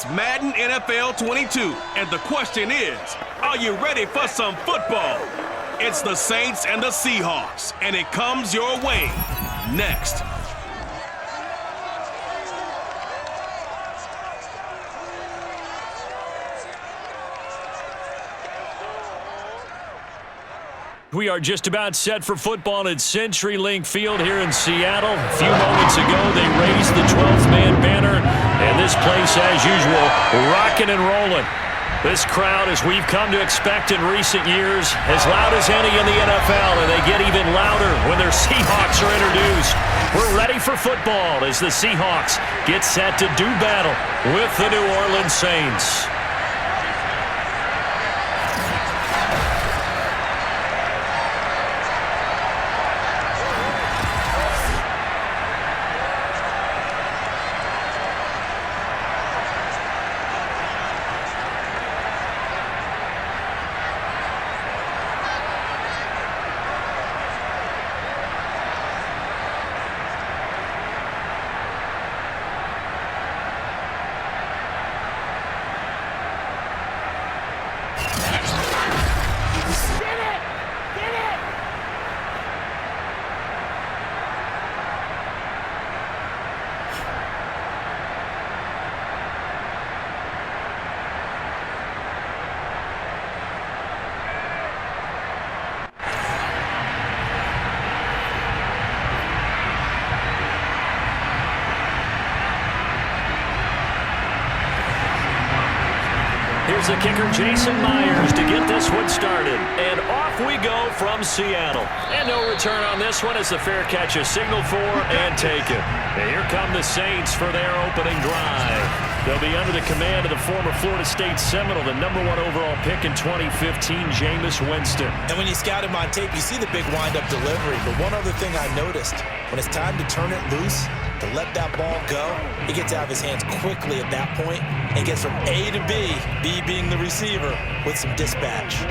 It's Madden NFL 22, and the question is, are you ready for some football? It's the Saints and the Seahawks, and it comes your way next. We are just about set for football at CenturyLink Field here in Seattle. A few moments ago, they raised the 12th man banner, and this place, as usual, rocking and rolling. This crowd, as we've come to expect in recent years, as loud as any in the NFL, and they get even louder when their Seahawks are introduced. We're ready for football as the Seahawks get set to do battle with the New Orleans Saints. Here's the kicker, Jason Myers, to get this one started. And off we go from Seattle. And no return on this one as the fair catch is signaled for and taken. And here come the Saints for their opening drive. They'll be under the command of the former Florida State Seminole, the #1 overall pick in 2015, Jameis Winston. And when you scout him on tape, you see the big wind-up delivery. But one other thing I noticed, when it's time to turn it loose, to let that ball go, he gets out of his hands quickly at that point and gets from A to B, B being the receiver, with some dispatch.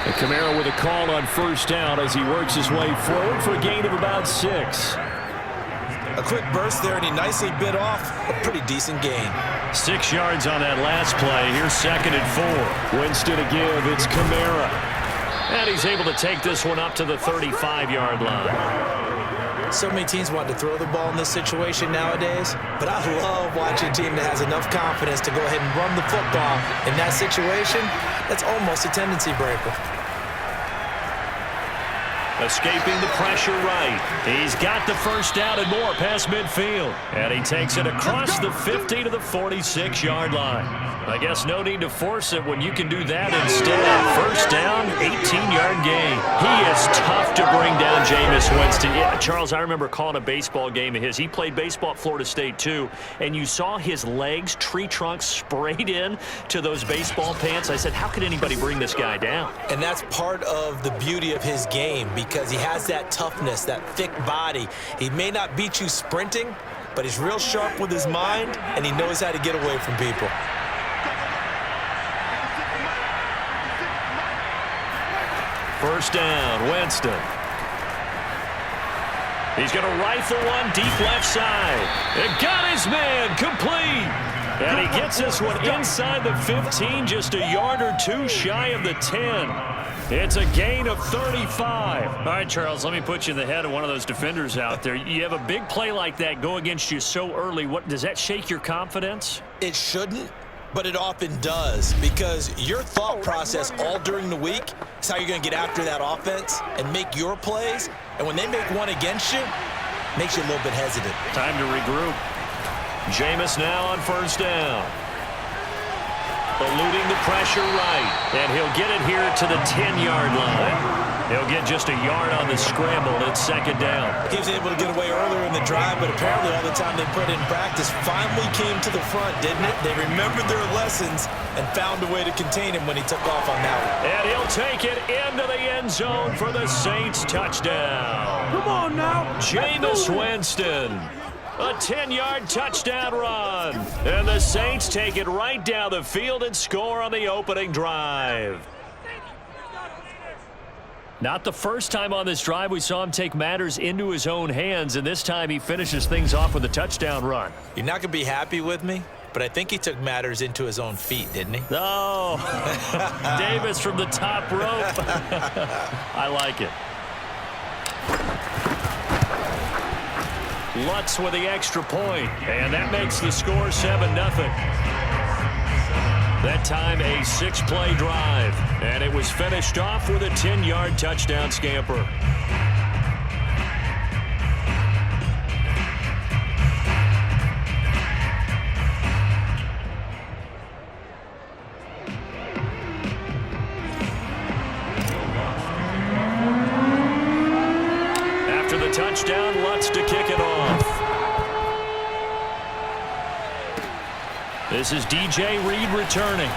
And Kamara with a call on first down as he works his way forward for a gain of about 6. A quick burst there, and he nicely bit off a pretty decent gain. 6 yards on that last play. Here's 2nd and 4. Winston to give. It's Kamara. And he's able to take this one up to the 35-yard line. So many teams want to throw the ball in this situation nowadays, but I love watching a team that has enough confidence to go ahead and run the football. In that situation, that's almost a tendency breaker. Escaping the pressure right. He's got the first down and more past midfield. And he takes it across the 50 to the 46-yard line. I guess no need to force it when you can do that instead. First down, 18-yard gain. He is tough to bring down, Jameis Winston. Yeah, Charles, I remember calling a baseball game of his. He played baseball at Florida State, too. And you saw his legs, tree trunks sprayed in to those baseball pants. I said, how could anybody bring this guy down? And that's part of the beauty of his game, because he has that toughness, that thick body. He may not beat you sprinting, but he's real sharp with his mind, and he knows how to get away from people. First down, Winston. He's going to rifle one deep left side. It got his man complete. And he gets this one inside the 15, just a yard or two shy of the 10. It's a gain of 35. All right, Charles, let me put you in the head of one of those defenders out there. You have a big play like that go against you so early. What does that shake your confidence? It shouldn't, but it often does, because your thought process all during the week is how you're going to get after that offense and make your plays. And when they make one against you, it makes you a little bit hesitant. Time to regroup. Jameis now on first down. Eluding the pressure right. And he'll get it here to the 10-yard line. He'll get just a yard on the scramble. It's second down. He was able to get away earlier in the drive, but apparently all the time they put in practice finally came to the front, didn't it? They remembered their lessons and found a way to contain him when he took off on that one. And he'll take it into the end zone for the Saints touchdown. Come on now. Jameis Winston. A 10-yard touchdown run. And the Saints take it right down the field and score on the opening drive. Not the first time on this drive we saw him take matters into his own hands, and this time he finishes things off with a touchdown run. You're not going to be happy with me, but I think he took matters into his own feet, didn't he? Oh, Davis from the top rope. I like it. Lutz with the extra point, and that makes the score 7-0. That time a 6-play drive, and it was finished off with a 10-yard touchdown scamper. After the touchdown, Lutz to kick it off. This is DJ Reed returning.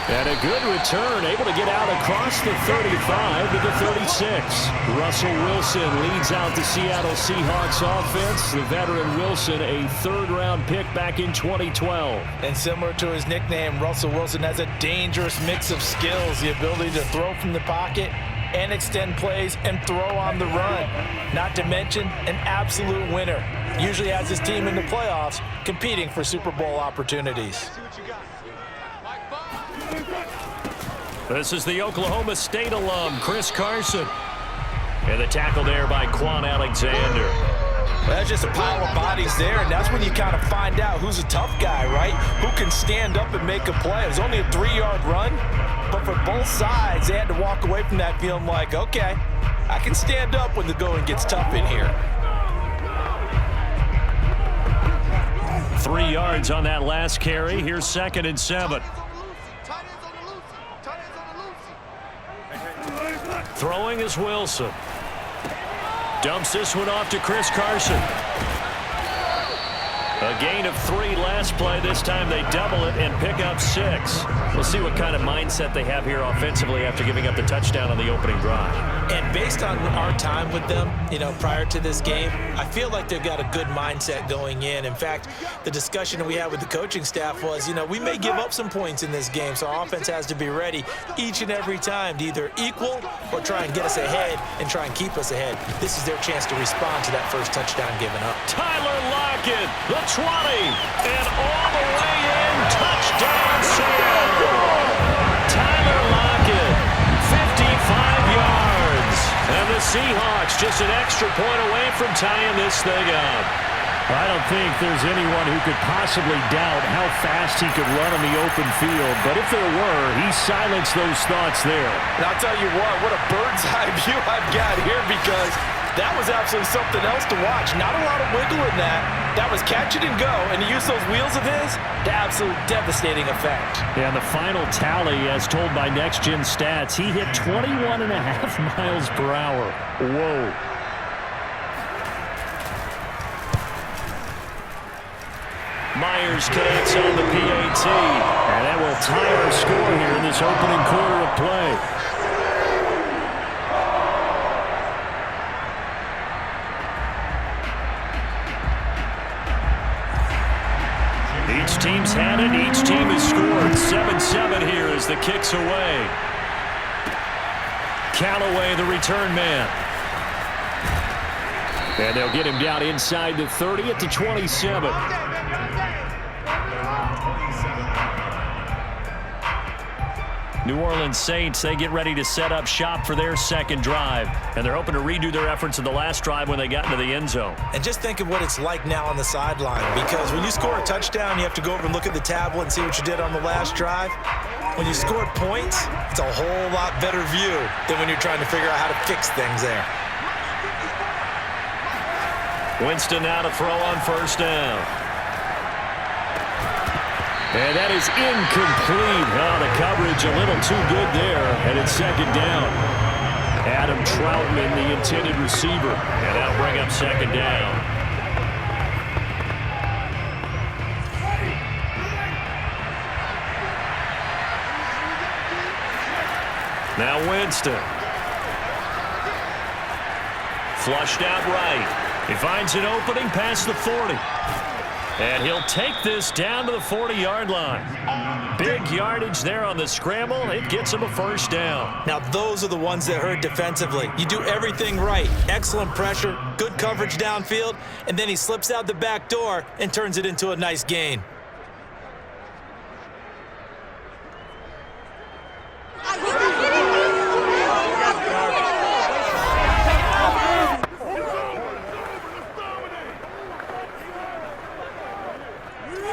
And a good return, able to get out across the 35 to the 36. Russell Wilson leads out the Seattle Seahawks offense. The veteran Wilson, a third-round pick back in 2012. And similar to his nickname, Russell Wilson has a dangerous mix of skills, the ability to throw from the pocket and extend plays and throw on the run. Not to mention an absolute winner. Usually has his team in the playoffs competing for Super Bowl opportunities. This is the Oklahoma State alum, Chris Carson. And the tackle there by Quan Alexander. Well, that's just a pile of bodies there, and that's when you kind of find out who's a tough guy, right? Who can stand up and make a play. It was only a 3-yard run, but for both sides, they had to walk away from that feeling like, okay, I can stand up when the going gets tough in here. 3 yards on that last carry. Here's 2nd and 7. Throwing is Wilson. Dumps this one off to Chris Carson. A gain of 3 last play. This time they double it and pick up 6. We'll see what kind of mindset they have here offensively after giving up the touchdown on the opening drive. And based on our time with them, prior to this game, I feel like they've got a good mindset going in. In fact, the discussion that we had with the coaching staff was, we may give up some points in this game, so our offense has to be ready each and every time to either equal or try and get us ahead and try and keep us ahead. This is their chance to respond to that first touchdown given up. Tyler Lockett, the 20, and all the way in, touchdown Seattle. Tyler Lockett, 55 yards. And the Seahawks just an extra point away from tying this thing up. I don't think there's anyone who could possibly doubt how fast he could run on the open field. But if there were, he silenced those thoughts there. And I'll tell you what a bird's eye view I've got here, because that was absolutely something else to watch. Not a lot of wiggle in that. That was catch it and go, and to use those wheels of his, the absolute devastating effect. Yeah, and the final tally, as told by Next Gen Stats, he hit 21.5 miles per hour. Whoa. Myers connects on the PAT. And that will tie our score here in this opening quarter of play. Each team's had it. Each team has scored. 7-7 here as the kick's away. Callaway, the return man. And they'll get him down inside the 30 at the 27. New Orleans Saints, they get ready to set up shop for their second drive. And they're hoping to redo their efforts in the last drive when they got into the end zone. And just think of what it's like now on the sideline, because when you score a touchdown, you have to go over and look at the tablet and see what you did on the last drive. When you scored points, it's a whole lot better view than when you're trying to figure out how to fix things there. Winston now to throw on first down. And that is incomplete. Oh, the coverage a little too good there, and it's second down. Adam Troutman, the intended receiver, and that'll bring up second down. Now Winston. Flushed out right. He finds an opening past the 40. And he'll take this down to the 40-yard line. Big yardage there on the scramble. It gets him a first down. Now, those are the ones that hurt defensively. You do everything right. Excellent pressure, good coverage downfield, and then he slips out the back door and turns it into a nice gain.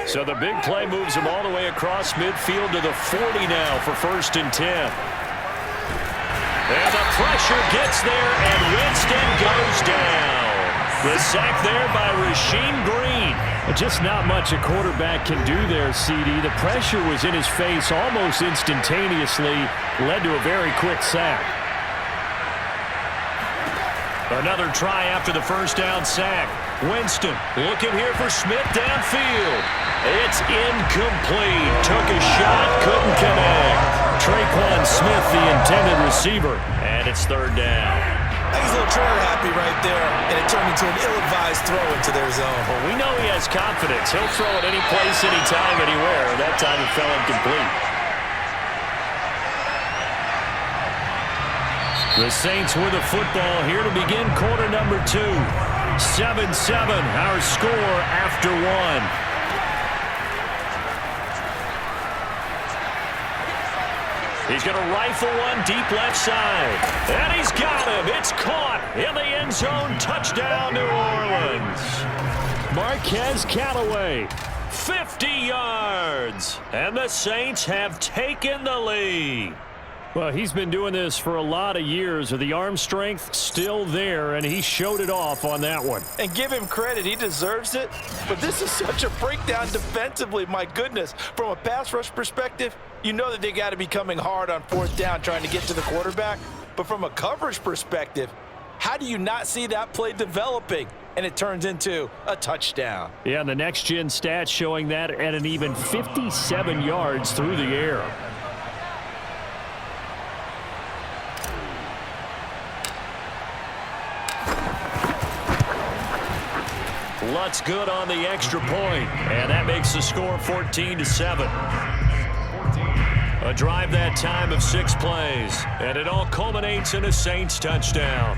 So the big play moves him all the way across midfield to the 40 now for 1st and 10. And the pressure gets there, and Winston goes down. The sack there by Rasheem Green. Just not much a quarterback can do there, CD. The pressure was in his face almost instantaneously, led to a very quick sack. Another try after the first down sack. Winston looking here for Smith downfield. It's incomplete. Took a shot, couldn't connect. Traquan Smith, the intended receiver, and it's 3rd down. I think he's a little trigger happy right there, and it turned into an ill-advised throw into their zone. Well, we know he has confidence. He'll throw it any place, anytime, anywhere. That time it fell incomplete. The Saints with the football here to begin quarter number 2. 7-7, our score after 1. He's going to rifle one deep left side. And he's got him. It's caught in the end zone. Touchdown, New Orleans. Marquez Callaway. 50 yards. And the Saints have taken the lead. Well, he's been doing this for a lot of years. The arm strength still there, and he showed it off on that one. And give him credit. He deserves it. But this is such a breakdown defensively. My goodness. From a pass rush perspective, you know that they got to be coming hard on 4th down trying to get to the quarterback. But from a coverage perspective, how do you not see that play developing? And it turns into a touchdown. Yeah, and the next-gen stats showing that at an even 57 yards through the air. Lutz good on the extra point, and that makes the score 14-7. A drive that time of 6 plays, and it all culminates in a Saints touchdown.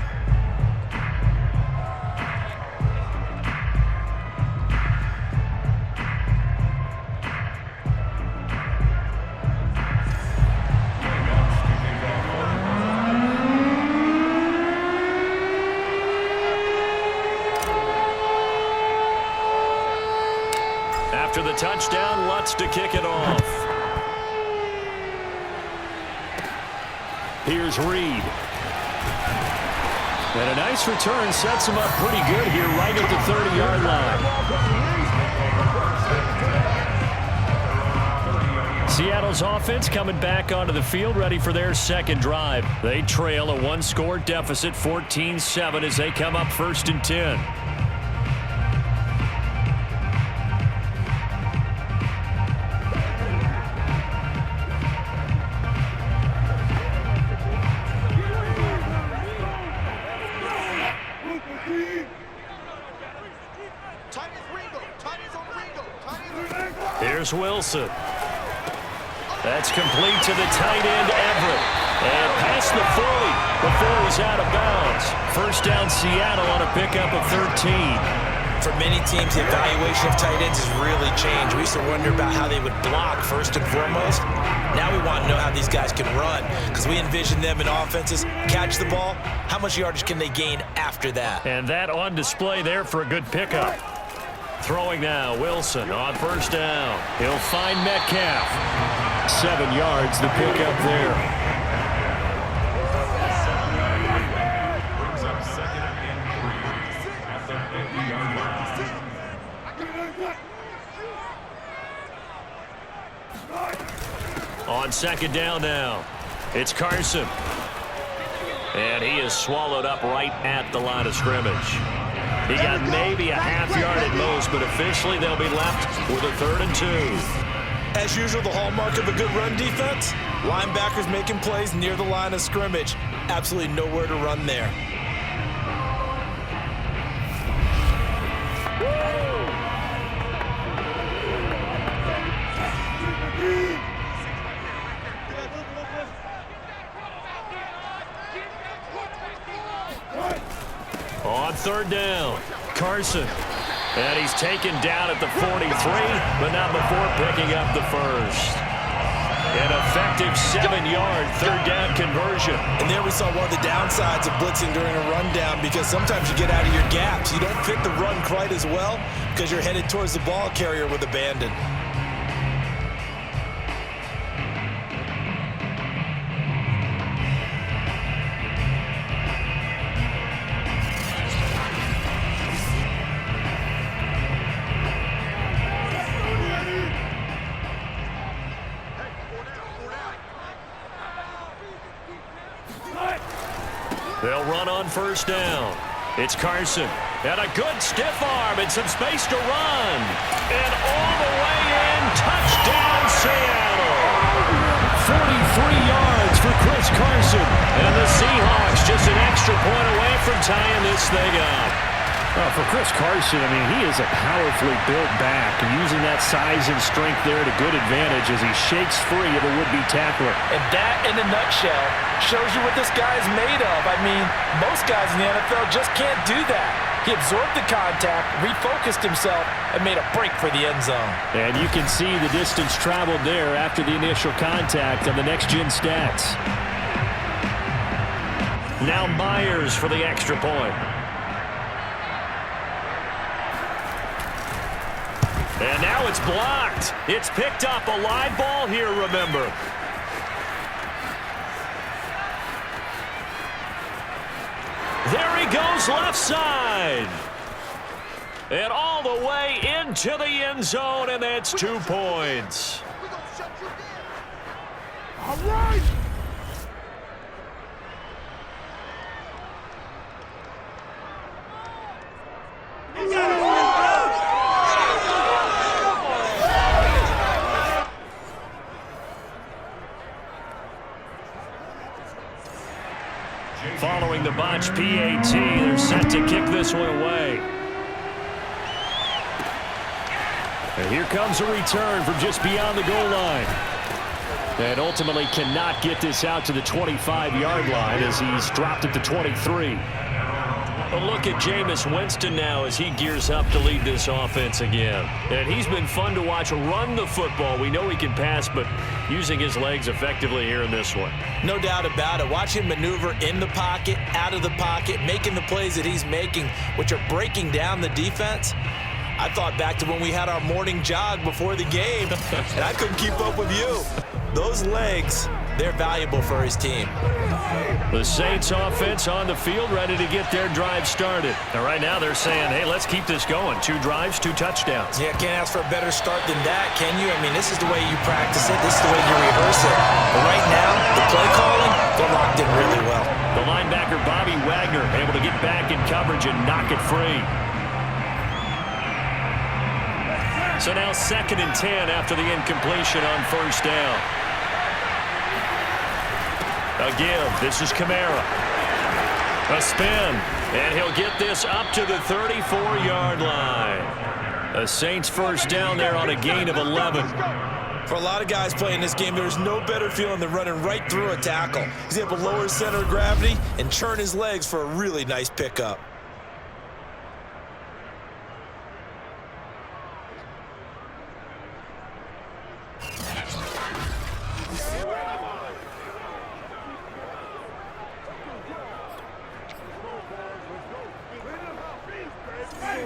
After the touchdown, Lutz to kick it off. Here's Reed. And a nice return sets him up pretty good here right at the 30-yard line. Seattle's offense coming back onto the field, ready for their second drive. They trail a 1-score deficit, 14-7, as they come up 1st and 10. Here's Wilson. That's complete to the tight end, Everett. And past the 40 before he's out of bounds. 1st down, Seattle on a pickup of 13. For many teams, the evaluation of tight ends has really changed. We used to wonder about how they would block first and foremost. Now we want to know how these guys can run, because we envision them in offenses catch the ball. How much yardage can they gain after that? And that on display there for a good pickup. Throwing now, Wilson on 1st down. He'll find Metcalf. 7 yards, the pickup there. On 2nd down now, it's Carson. And he is swallowed up right at the line of scrimmage. He got maybe a half yard at most, but officially they'll be left with a 3rd and 2. As usual, the hallmark of a good run defense, linebackers making plays near the line of scrimmage. Absolutely nowhere to run there. third down. Carson. And he's taken down at the 43, but not before picking up the first. An effective 7-yard third down conversion. And there we saw one of the downsides of blitzing during a rundown, because sometimes you get out of your gaps. You don't fit the run quite as well because you're headed towards the ball carrier with abandon. They'll run on first down. It's Carson. And a good stiff arm and some space to run. And all the way in, touchdown Seattle. 43 yards for Chris Carson. And the Seahawks just an extra point away from tying this thing up. Well, for Chris Carson, I mean, he is a powerfully built back, and using that size and strength there to good advantage as he shakes free of a would-be tackler. And that, in a nutshell, shows you what this guy's made of. I mean, most guys in the NFL just can't do that. He absorbed the contact, refocused himself, and made a break for the end zone. And you can see the distance traveled there after the initial contact on the next-gen stats. Now Myers for the extra point. And now it's blocked. It's picked up. A live ball here, remember. There he goes left side. And all the way into the end zone, and that's 2 points. All right. Following the botch PAT, they're set to kick this one away. And here comes a return from just beyond the goal line. And ultimately cannot get this out to the 25-yard line as he's dropped at the 23. A look at Jameis Winston now as he gears up to lead this offense again. And he's been fun to watch run the football. We know he can pass, but using his legs effectively here in this one. No doubt about it. Watch him maneuver in the pocket, out of the pocket, making the plays that he's making, which are breaking down the defense. I thought back to when we had our morning jog before the game, and I couldn't keep up with you. Those legs, they're valuable for his team. The Saints offense on the field, ready to get their drive started. And right now they're saying, hey, let's keep this going. 2 drives, 2 touchdowns. Yeah, can't ask for a better start than that, can you? I mean, this is the way you practice it. This is the way you rehearse it. But right now, the play calling, they're locked in really well. The linebacker, Bobby Wagner, able to get back in coverage and knock it free. So now 2nd and 10 after the incompletion on first down. Again, this is Kamara. A spin, and he'll get this up to the 34-yard line. A Saints first down there on a gain of 11. For a lot of guys playing this game, there's no better feeling than running right through a tackle. He's able to lower his center of gravity and churn his legs for a really nice pickup.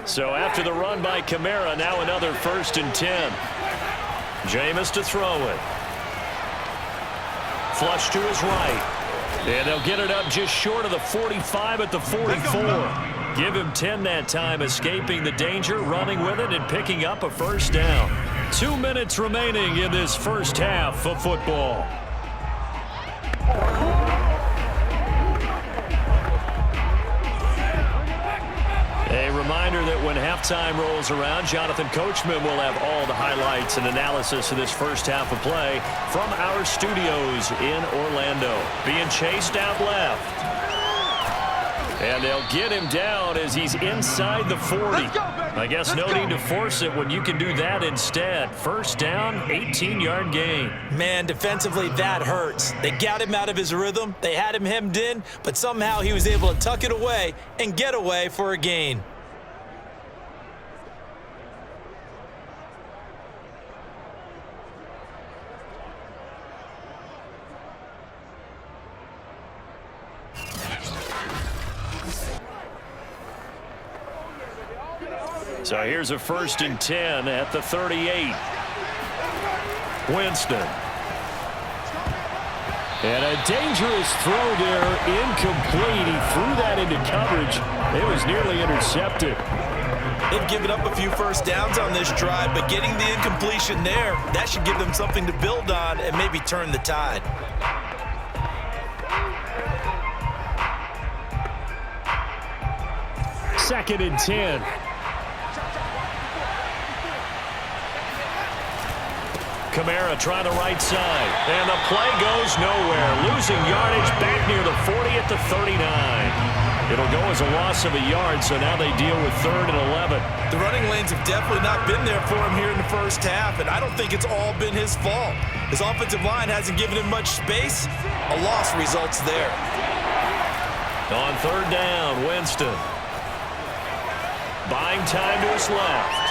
So after the run by Kamara, now another 1st and 10. Jameis to throw it. Flush to his right. And they'll get it up just short of the 45 at the 44. Give him 10 that time, escaping the danger, running with it, and picking up a first down. 2 minutes remaining in this first half of football. A reminder that when halftime rolls around, Jonathan Coachman will have all the highlights and analysis of this first half of play from our studios in Orlando. Being chased out left. And they'll get him down as he's inside the 40. I guess no need to force it when you can do that instead. First down, 18-yard gain. Man, defensively, that hurts. They got him out of his rhythm. They had him hemmed in, but somehow he was able to tuck it away and get away for a gain. So here's a 1st and 10 at the 38. Winston. And a dangerous throw there, incomplete. He threw that into coverage. It was nearly intercepted. They've given up a few first downs on this drive, but getting the incompletion there, that should give them something to build on and maybe turn the tide. Second and 10. Kamara trying the right side. And the play goes nowhere. Losing yardage back near the 40 at the 39. It'll go as a loss of a yard, so now they deal with 3rd and 11. The running lanes have definitely not been there for him here in the first half, and I don't think it's all been his fault. His offensive line hasn't given him much space. A loss results there. On 3rd down, Winston. Buying time to his left.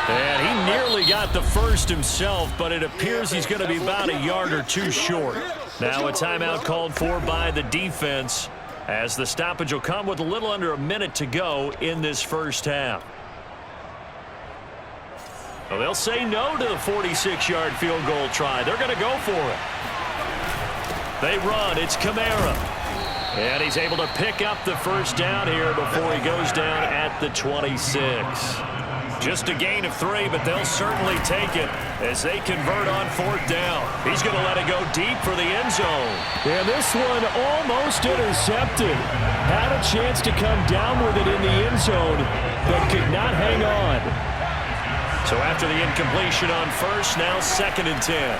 And he nearly got the first himself, but it appears he's going to be about a yard or two short. Now a timeout called for by the defense, as the stoppage will come with a little under a minute to go in this first half. Well, they'll say no to the 46-yard field goal try. They're going to go for it. They run. It's Kamara. And he's able to pick up the first down here before he goes down at the 26. Just a gain of 3, but they'll certainly take it as they convert on 4th down. He's going to let it go deep for the end zone. And this one almost intercepted. Had a chance to come down with it in the end zone, but could not hang on. So after the incompletion on 1st, now 2nd and 10.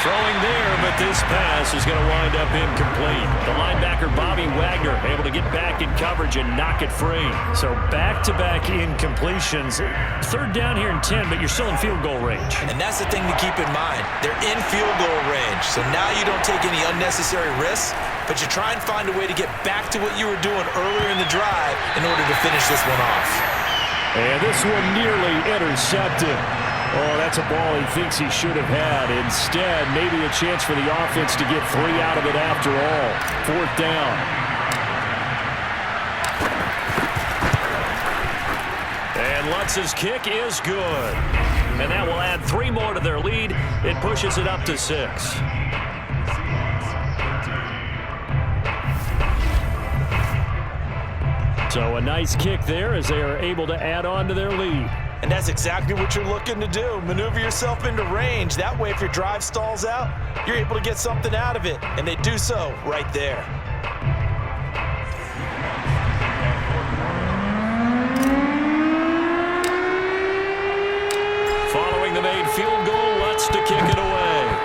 Throwing there, but this pass is going to wind up incomplete. The linebacker, Bobby Wagner, able to get back in coverage and knock it free. So back-to-back incompletions. 3rd down here and 10, but you're still in field goal range. And that's the thing to keep in mind. They're in field goal range, so now you don't take any unnecessary risks, but you try and find a way to get back to what you were doing earlier in the drive in order to finish this one off. And this one nearly intercepted. Oh, that's a ball he thinks he should have had. Instead, maybe a chance for the offense to get 3 out of it after all. 4th down. And Lutz's kick is good. And that will add 3 more to their lead. It pushes it up to 6. So a nice kick there as they are able to add on to their lead. And that's exactly what you're looking to do. Maneuver yourself into range. That way, if your drive stalls out, you're able to get something out of it. And they do so right there. Following the made field goal, Lutz to kick it away.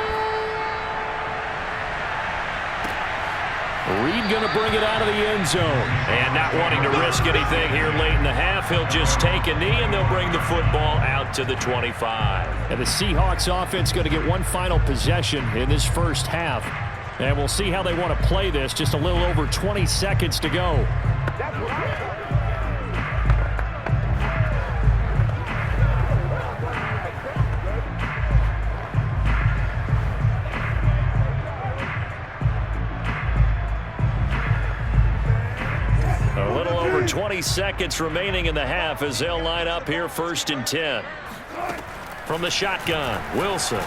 Reed going to bring it out of the end zone. And not wanting to risk anything here late in the half, he'll just take a knee, and they'll bring the football out to the 25. And the Seahawks offense going to get one final possession in this first half. And we'll see how they want to play this. Just a little over 20 seconds to go. A little over 20 seconds remaining in the half as they'll line up here 1st and 10. From the shotgun, Wilson.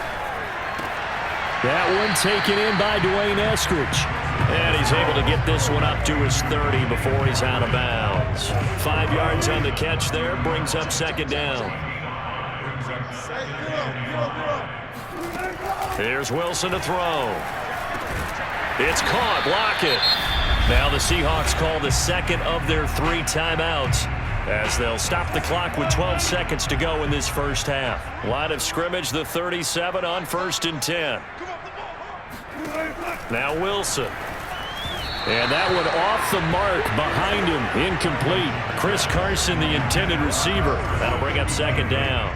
That one taken in by Dwayne Eskridge. And he's able to get this one up to his 30 before he's out of bounds. 5 yards on the catch there, brings up 2nd down. Here's Wilson to throw. It's caught, block it. Now the Seahawks call the 2nd of their 3 timeouts as they'll stop the clock with 12 seconds to go in this first half. Line of scrimmage, the 37 on 1st and 10. Now Wilson. And that one off the mark behind him. Incomplete. Chris Carson, the intended receiver. That'll bring up second down.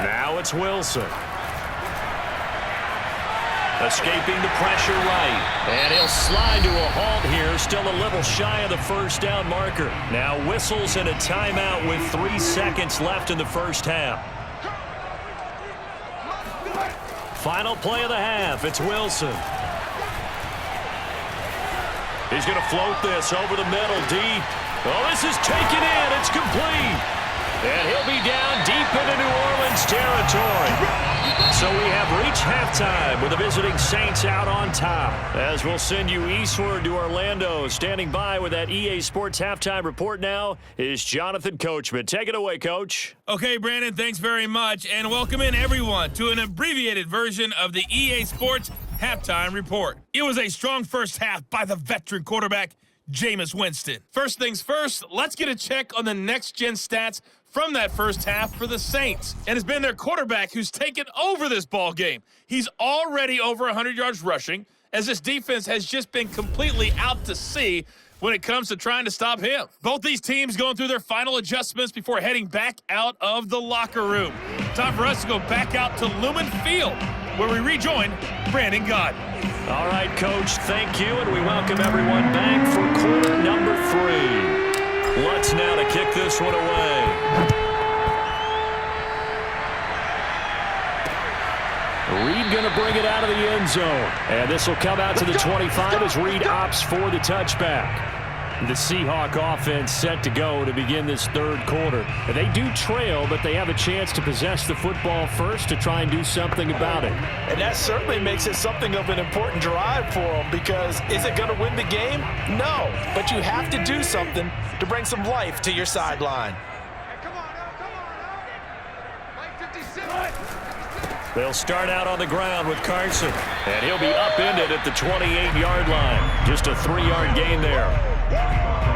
Now it's Wilson. Escaping the pressure right. And he'll slide to a halt here. Still a little shy of the first down marker. Now whistles and a timeout with 3 seconds left in the first half. Final play of the half. It's Wilson. He's going to float this over the middle deep. Oh, this is taken in. It's complete. And he'll be down deep into New Orleans territory. So we have reached halftime with the visiting Saints out on top. As we'll send you eastward to Orlando. Standing by with that EA Sports halftime report now is Jonathan Coachman. Take it away, Coach. Okay, Brandon, thanks very much. And welcome in, everyone, to an abbreviated version of the EA Sports halftime report. It was a strong first half by the veteran quarterback, Jameis Winston. First things first, let's get a check on the next-gen stats from that first half for the Saints. And it's been their quarterback who's taken over this ball game. He's already over 100 yards rushing, as this defense has just been completely out to sea when it comes to trying to stop him. Both these teams going through their final adjustments before heading back out of the locker room. Time for us to go back out to Lumen Field, where we rejoin Brandon Gott. All right, Coach, thank you, and we welcome everyone back for quarter number 3. Lutz now to kick this one away. Reed going to bring it out of the end zone. And this will come out to the 25 as Reed opts for the touchback. The Seahawk offense set to go to begin this third quarter. And they do trail, but they have a chance to possess the football first to try and do something about it. And that certainly makes it something of an important drive for them, because is it going to win the game? No, but you have to do something to bring some life to your sideline. They'll start out on the ground with Carson, and he'll be upended at the 28-yard line. Just a 3-yard gain there.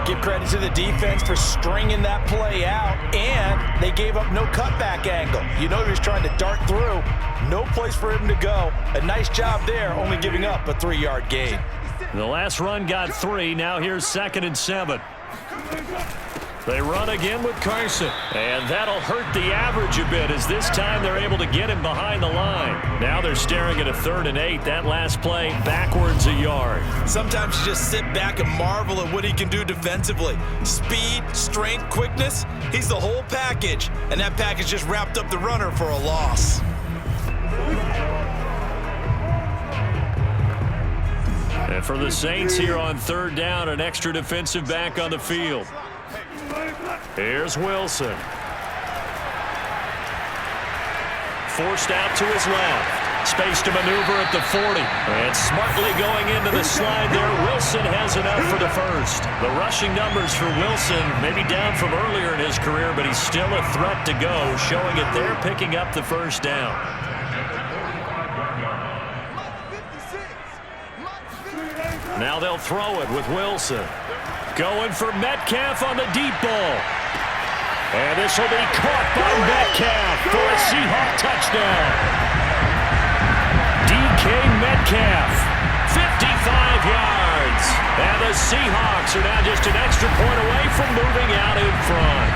Give credit to the defense for stringing that play out, and they gave up no cutback angle. You know he was trying to dart through. No place for him to go. A nice job there, only giving up a 3-yard gain. The last run got 3. Now here's 2nd and 7. They run again with Carson, and that'll hurt the average a bit, as this time they're able to get him behind the line. Now they're staring at a 3rd and 8. That last play backwards a yard. Sometimes you just sit back and marvel at what he can do defensively. Speed, strength, quickness, he's the whole package, and that package just wrapped up the runner for a loss. And for the Saints here on 3rd down, an extra defensive back on the field. Here's Wilson. Forced out to his left. Space to maneuver at the 40. And smartly going into the slide there. Wilson has enough for the first. The rushing numbers for Wilson may be down from earlier in his career, but he's still a threat to go, showing it there, picking up the first down. Now they'll throw it with Wilson. Going for Metcalf on the deep ball. And this will be caught by Metcalf for a Seahawk touchdown. DK Metcalf, 55 yards. And the Seahawks are now just an extra point away from moving out in front.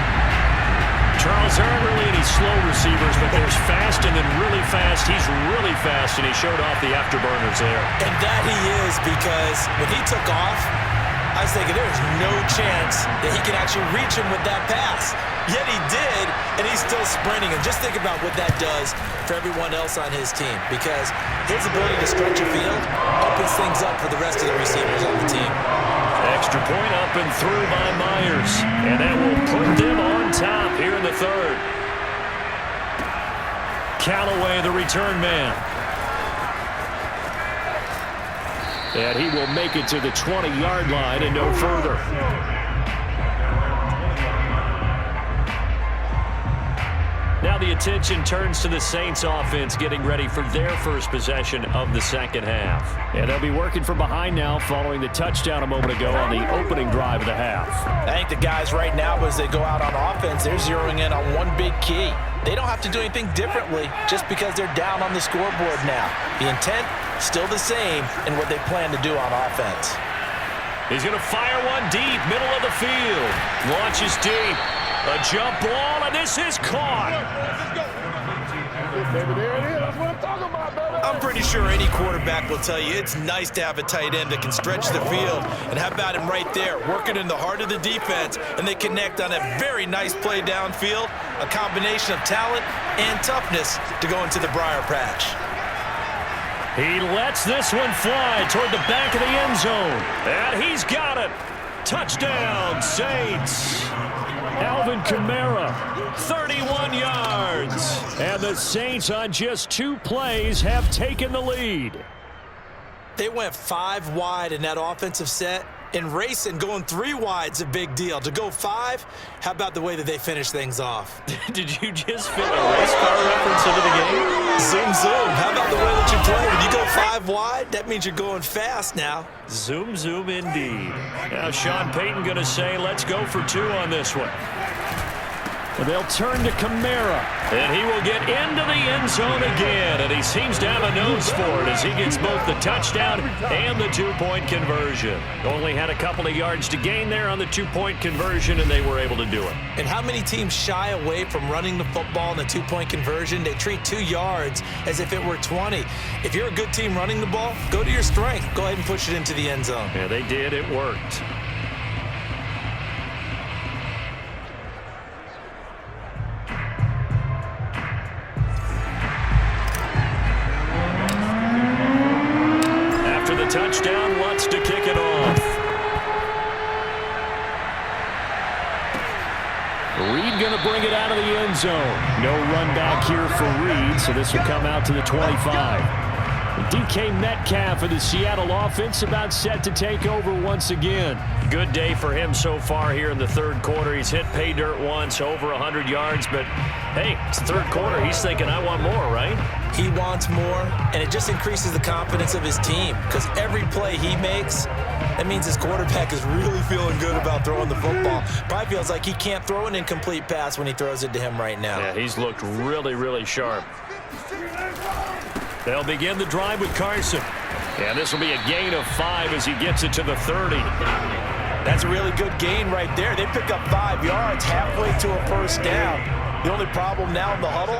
Charles, there aren't really any slow receivers, but there's fast and then really fast. He's really fast, and he showed off the afterburners there. And that he is, because when he took off, I was thinking there's no chance that he can actually reach him with that pass. Yet he did, and he's still sprinting. And just think about what that does for everyone else on his team, because his ability to stretch a field opens things up for the rest of the receivers on the team. Extra point up and through by Myers. And that will put them on top here in the 3rd. Callaway, the return man. And he will make it to the 20-yard line and no further. Now the attention turns to the Saints offense getting ready for their first possession of the second half. And they'll be working from behind now following the touchdown a moment ago on the opening drive of the half. I think the guys right now, as they go out on offense, they're zeroing in on one big key. they don't have to do anything differently just because they're down on the scoreboard now. The intent, still the same in what they plan to do on offense. He's going to fire one deep, middle of the field. Launches deep. A jump ball, and this is caught. I'm pretty sure any quarterback will tell you it's nice to have a tight end that can stretch the field. And how about him right there, working in the heart of the defense, and they connect on a very nice play downfield, a combination of talent and toughness to go into the briar patch. He lets this one fly toward the back of the end zone. And he's got it. Touchdown, Saints. Alvin Kamara, 31 yards. And the Saints on just 2 plays have taken the lead. They went 5 wide in that offensive set. And racing, going 3 wide's a big deal. To go 5, how about the way that they finish things off? Did you just fit a race car reference into the game? Zoom, zoom. How about the way that you play? When you go 5 wide, that means you're going fast now. Zoom, zoom indeed. Now Sean Payton going to say, let's go for 2 on this one. Well, they'll turn to Kamara, and he will get into the end zone again, and he seems to have a nose for it as he gets both the touchdown and the 2-point conversion. Only had a couple of yards to gain there on the 2-point conversion, and they were able to do it. And how many teams shy away from running the football in the 2-point conversion? They treat 2 yards as if it were 20. If you're a good team running the ball, go to your strength. Go ahead and push it into the end zone. Yeah, they did. It worked. Touchdown, wants to kick it off. Reed going to bring it out of the end zone. No run back here for Reed, so this will come out to the 25. DK Metcalf of the Seattle offense about set to take over once again. Good day for him so far here in the 3rd quarter. He's hit pay dirt once, over 100 yards, but hey, it's the 3rd quarter. He's thinking, I want more, right? He wants more, and it just increases the confidence of his team because every play he makes, that means his quarterback is really feeling good about throwing the football. Probably feels like he can't throw an incomplete pass when he throws it to him right now. Yeah, he's looked really, really sharp. They'll begin the drive with Carson. And this will be a gain of 5 as he gets it to the 30. That's a really good gain right there. They pick up 5 yards halfway to a first down. The only problem now in the huddle,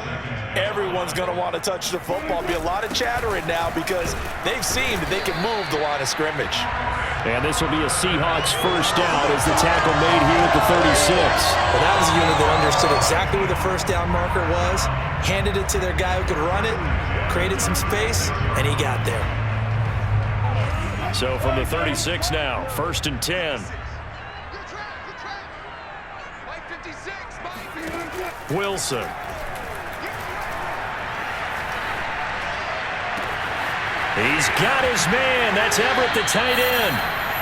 everyone's going to want to touch the football. Be a lot of chattering now because they've seen that they can move the line of scrimmage. And this will be a Seahawks first down as the tackle made here at the 36. Well, that was a unit that understood exactly where the first down marker was, handed it to their guy who could run it, created some space, and he got there. So from the 36 now, 1st and 10. Wilson. He's got his man. That's Everett, the tight end.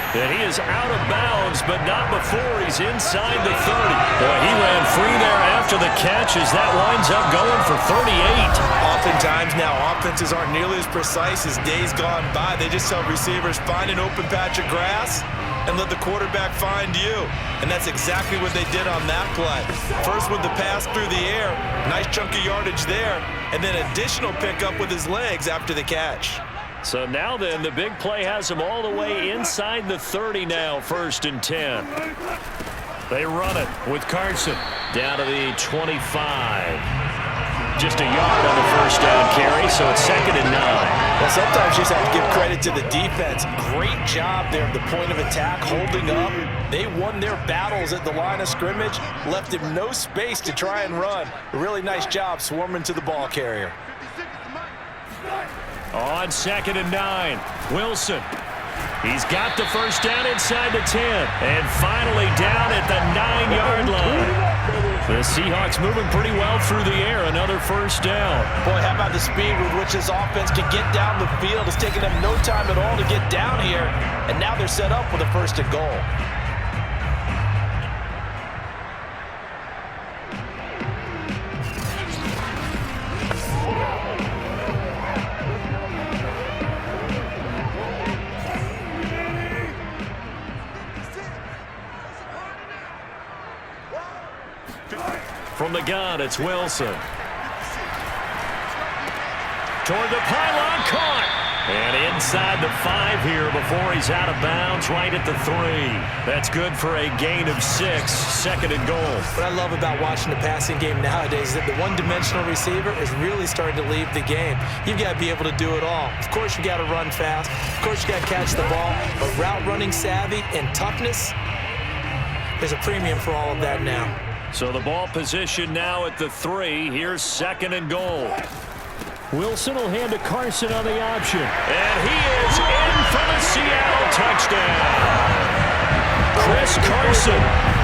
And he is out of bounds, but not before he's inside the 30. Boy, he ran free there after the catch as that winds up going for 38. Oftentimes now, offenses aren't nearly as precise as days gone by. They just tell receivers, find an open patch of grass and let the quarterback find you. And that's exactly what they did on that play. First with the pass through the air, nice chunk of yardage there, and then additional pickup with his legs after the catch. So now then, the big play has him all the way inside the 30 now, 1st and 10. They run it with Carson down to the 25. Just a yard on the first down carry, so it's 2nd and 9. Well, sometimes you just have to give credit to the defense. Great job there at the point of attack, holding up. They won their battles at the line of scrimmage, left him no space to try and run. A really nice job swarming to the ball carrier. On 2nd and 9, Wilson. He's got the first down inside the 10. And finally down at the 9-yard line. The Seahawks moving pretty well through the air. Another first down. Boy, how about the speed with which this offense can get down the field? It's taken them no time at all to get down here. And now they're set up with a 1st and goal. For From the gun, it's Wilson. Toward the pylon, caught. And inside the 5 here before he's out of bounds, right at the 3. That's good for a gain of 6, second and goal. What I love about watching the passing game nowadays is that the one-dimensional receiver is really starting to leave the game. You've got to be able to do it all. Of course, you got to run fast. Of course, you got to catch the ball. But route running savvy and toughness, there's a premium for all of that now. So the ball position now at the 3. Here's second and goal. Wilson will hand to Carson on the option. And he is in for the Seattle touchdown. Chris Carson,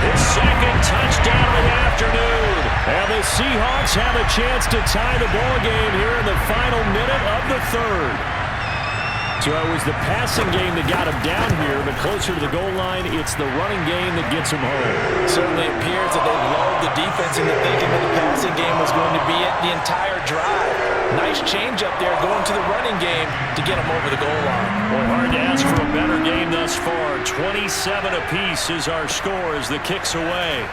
his second touchdown of the afternoon. And the Seahawks have a chance to tie the ball game here in the final minute of the 3rd. So it was the passing game that got him down here, but closer to the goal line, it's the running game that gets him home. Certainly appears that they lulled the defense into thinking that the passing game was going to be it the entire drive. Nice change up there going to the running game to get him over the goal line. Well, hard to ask for a better game thus far. 27 apiece is our score as the kick's away.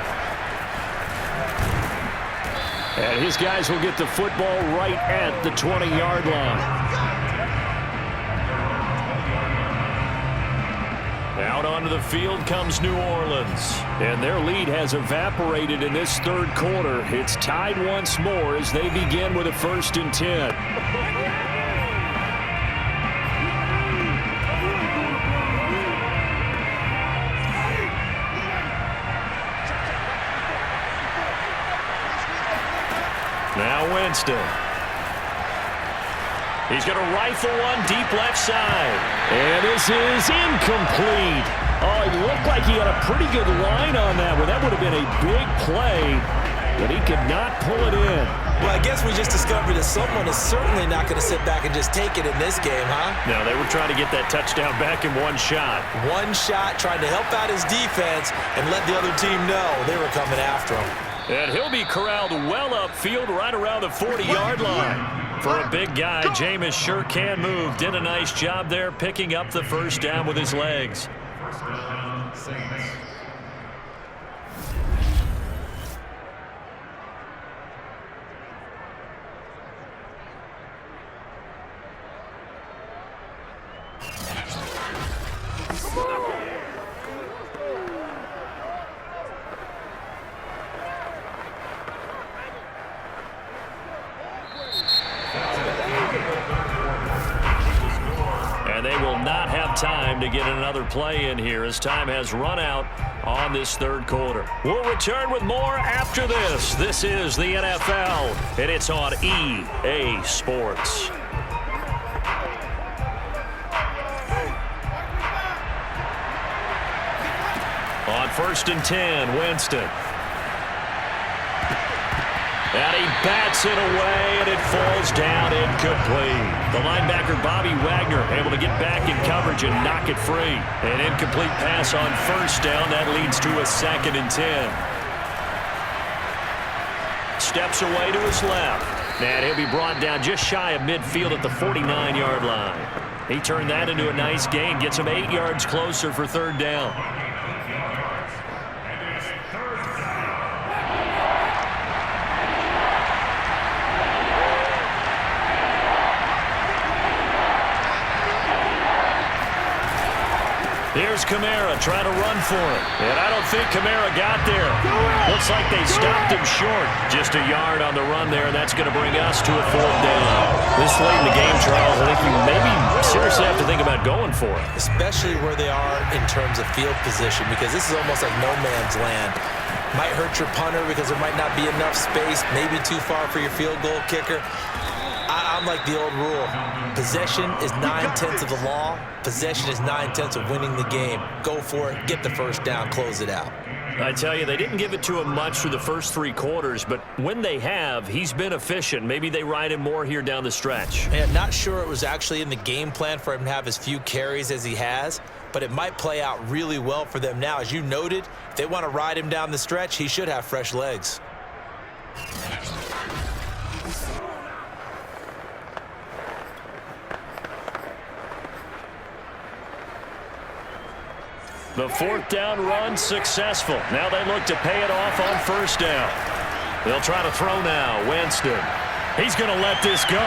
And his guys will get the football right at the 20-yard line. Out onto the field comes New Orleans. And their lead has evaporated in this 3rd quarter. It's tied once more as they begin with a 1st and 10. Now Winston. He's going to rifle one deep left side. And this is incomplete. Oh, it looked like he had a pretty good line on that one. That would have been a big play, but he could not pull it in. Well, I guess we just discovered that someone is certainly not going to sit back and just take it in this game, huh? No, they were trying to get that touchdown back in one shot. One shot, trying to help out his defense and let the other team know they were coming after him. And he'll be corralled well upfield right around the 40-yard line. For a big guy, Jameis sure can move. Did a nice job there picking up the first down with his legs. And they will not have time to get another play in here as time has run out on this 3rd quarter. We'll return with more after this. This is the NFL, and it's on EA Sports. On 1st and 10, Winston. And he bats it away, and it falls down incomplete. The linebacker, Bobby Wagner, able to get back in coverage and knock it free. An incomplete pass on 1st down. That leads to a 2nd and 10. Steps away to his left. And he'll be brought down just shy of midfield at the 49-yard line. He turned that into a nice gain. Gets him 8 yards closer for 3rd down. Here's Kamara trying to run for it. And I don't think Kamara got there. Looks like they stopped him short. Just a yard on the run there, and that's going to bring us to a 4th down. This late in the game, Charles, I think you maybe seriously have to think about going for it. Especially where they are in terms of field position, because this is almost like no man's land. Might hurt your punter because there might not be enough space, maybe too far for your field goal kicker. I'm like the old rule. Possession is 9/10 of the law. Possession is 9/10 of winning the game. Go for it. Get the first down. Close it out. I tell you, they didn't give it to him much through the first 3 quarters, but when they have, he's been efficient. Maybe they ride him more here down the stretch. Man, not sure it was actually in the game plan for him to have as few carries as he has, but it might play out really well for them now. As you noted, if they want to ride him down the stretch, he should have fresh legs. The 4th down run successful. Now they look to pay it off on 1st down. They'll try to throw now. Winston. He's going to let this go.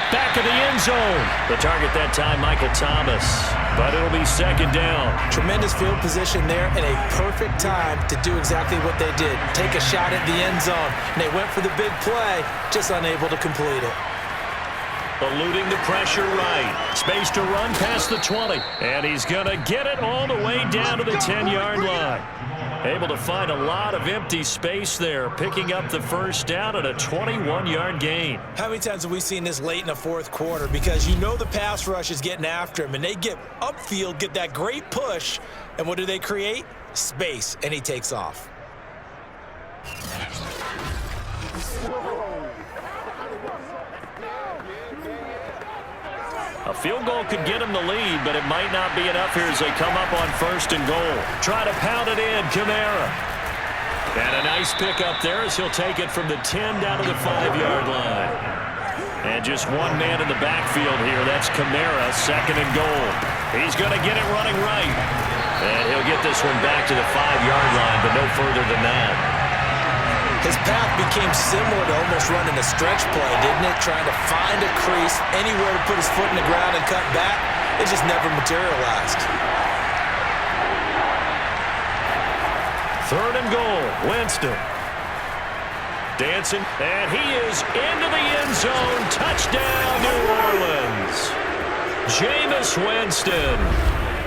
Back of the end zone. The target that time, Michael Thomas. But it'll be second down. Tremendous field position there and a perfect time to do exactly what they did. Take a shot at the end zone. And they went for the big play, just unable to complete it. Eluding the pressure right. Space to run past the 20. And he's going to get it all the way down to the 10-yard line. Able to find a lot of empty space there, picking up the first down at a 21-yard gain. How many times have we seen this late in the fourth quarter? Because you know the pass rush is getting after him, and they get upfield, get that great push, and what do they create? Space, and he takes off. A field goal could get him the lead, but it might not be enough here as they come up on first and goal. Try to pound it in, Kamara. And a nice pickup there as he'll take it from the 10 down to the 5-yard line. And just one man in the backfield here. That's Kamara, second and goal. He's going to get it running right. And he'll get this one back to the 5-yard line, but no further than that. His path became similar to almost running a stretch play, didn't it? Trying to find a crease, anywhere to put his foot in the ground and cut back. It just never materialized. Third and goal, Winston. Dancing, and he is into the end zone. Touchdown, New Orleans. Jameis Winston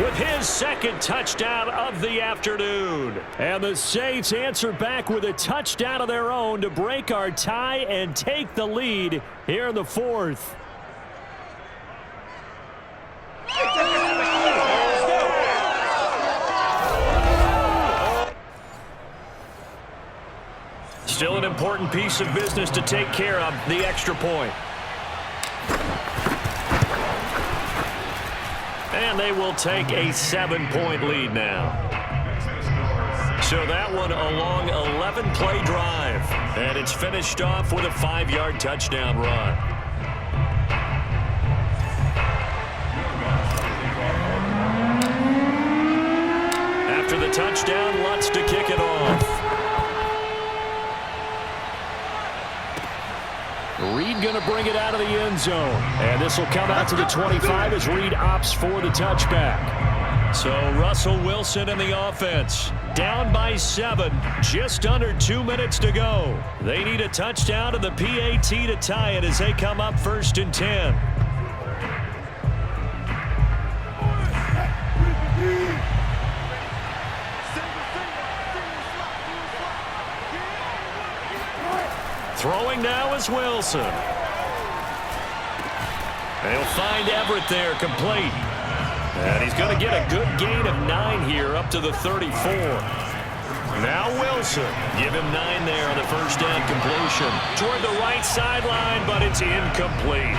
with his second touchdown of the afternoon. And the Saints answer back with a touchdown of their own to break our tie and take the lead here in the fourth. Still an important piece of business to take care of, the extra point. And they will take a 7-point lead now. So that one a long 11-play drive. And it's finished off with a 5-yard touchdown run. After the touchdown, Lutz to kick it off. Reed going to bring it out of the end zone. And this will come out to the 25 as Reed opts for the touchback. So Russell Wilson in the offense. Down by 7. Just under 2 minutes to go. They need a touchdown and the PAT to tie it as they come up first and 10. Throwing now is Wilson. They'll find Everett there, complete. And he's going to get a good gain of 9 here up to the 34. Now Wilson. Give him 9 there on the first down completion. Toward the right sideline, but it's incomplete.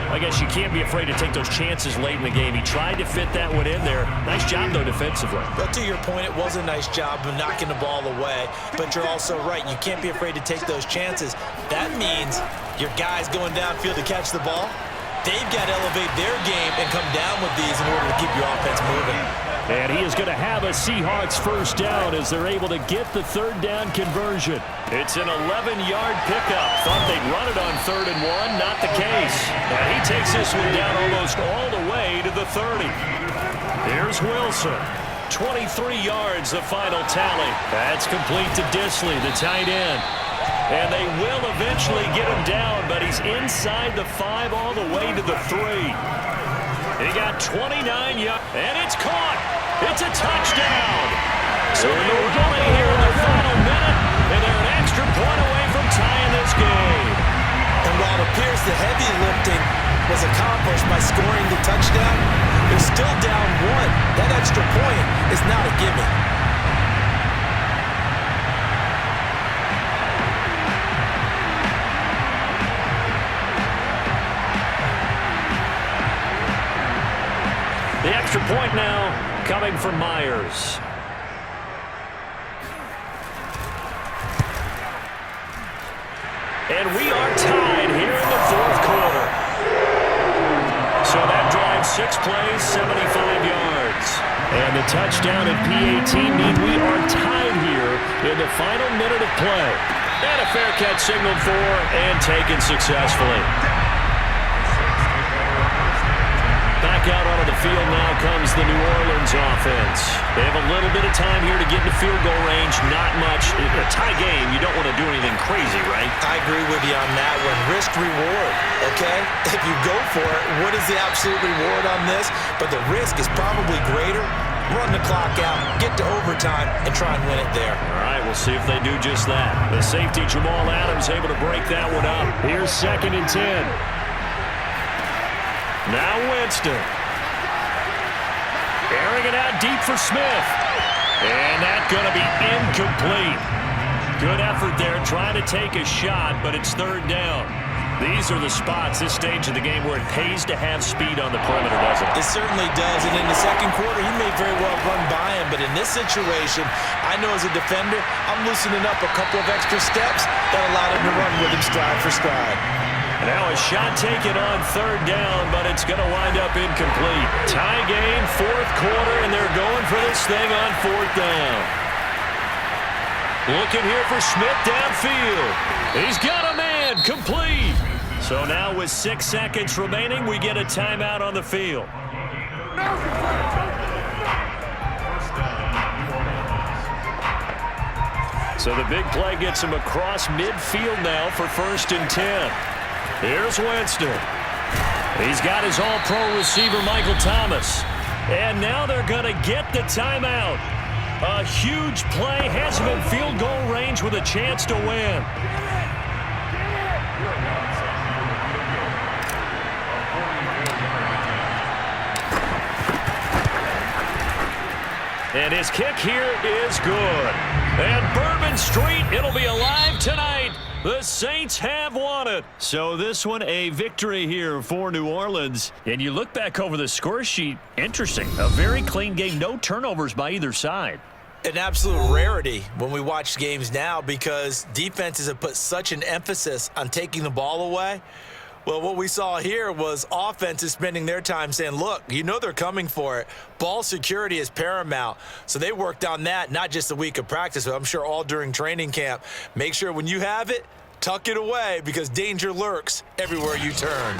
I guess you can't be afraid to take those chances late in the game. He tried to fit that one in there. Nice job, though, defensively. But to your point, it was a nice job of knocking the ball away. But you're also right. You can't be afraid to take those chances. That means your guys going downfield to catch the ball, they've got to elevate their game and come down with these in order to keep your offense moving. And he is going to have a Seahawks first down as they're able to get the third down conversion. It's an 11-yard pickup. Thought they'd run it on 3rd and 1. Not the case. And he takes this one down almost all the way to the 30. Here's Wilson. 23 yards, the final tally. That's complete to Disley, the tight end. And they will eventually get him down, but he's inside the 5 all the way to the 3. He got 29 yards, and it's caught. It's a touchdown. So they're running here in the final minute, and they're an extra point away from tying this game. And while it appears the heavy lifting was accomplished by scoring the touchdown, they're still down 1. That extra point is not a gimme. The extra point now coming from Myers. And we are tied here in the fourth quarter. So that drive 6 plays, 75 yards. And the touchdown and PAT mean we are tied here in the final minute of play. And a fair catch signaled for and taken successfully. Back out onto the field now comes the New Orleans offense. They have a little bit of time here to get into field goal range. Not much. A tie game, you don't want to do anything crazy, right? I agree with you on that one. Risk-reward, okay? If you go for it, what is the absolute reward on this? But the risk is probably greater. Run the clock out, get to overtime, and try and win it there. All right, we'll see if they do just that. The safety, Jamal Adams, able to break that one up. Here's 2nd and 10. Now Winston. Airing it out deep for Smith. And that's going to be incomplete. Good effort there, trying to take a shot, but it's 3rd down. These are the spots, this stage of the game, where it pays to have speed on the perimeter, doesn't it? It certainly does, and in the second quarter, he may very well run by him, but in this situation, I know as a defender, I'm loosening up a couple of extra steps that allowed him to run with him stride for stride. Now a shot taken on 3rd down, but it's going to wind up incomplete. Tie game, 4th quarter, and they're going for this thing on 4th down. Looking here for Smith downfield. He's got a man, complete. So now with 6 seconds remaining, we get a timeout on the field. So the big play gets him across midfield now for 1st and 10. Here's Winston. He's got his all-pro receiver, Michael Thomas. And now they're going to get the timeout. A huge play, has him in field goal range with a chance to win. And his kick here is good. And Bourbon Street, it'll be alive tonight. The Saints have won it. So this one, a victory here for New Orleans. And you look back over the score sheet, interesting. A very clean game, no turnovers by either side. An absolute rarity when we watch games now because defenses have put such an emphasis on taking the ball away. Well, what we saw here was offenses spending their time saying, look, you know they're coming for it. Ball security is paramount. So they worked on that, not just a week of practice, but I'm sure all during training camp. Make sure when you have it, tuck it away because danger lurks everywhere you turn.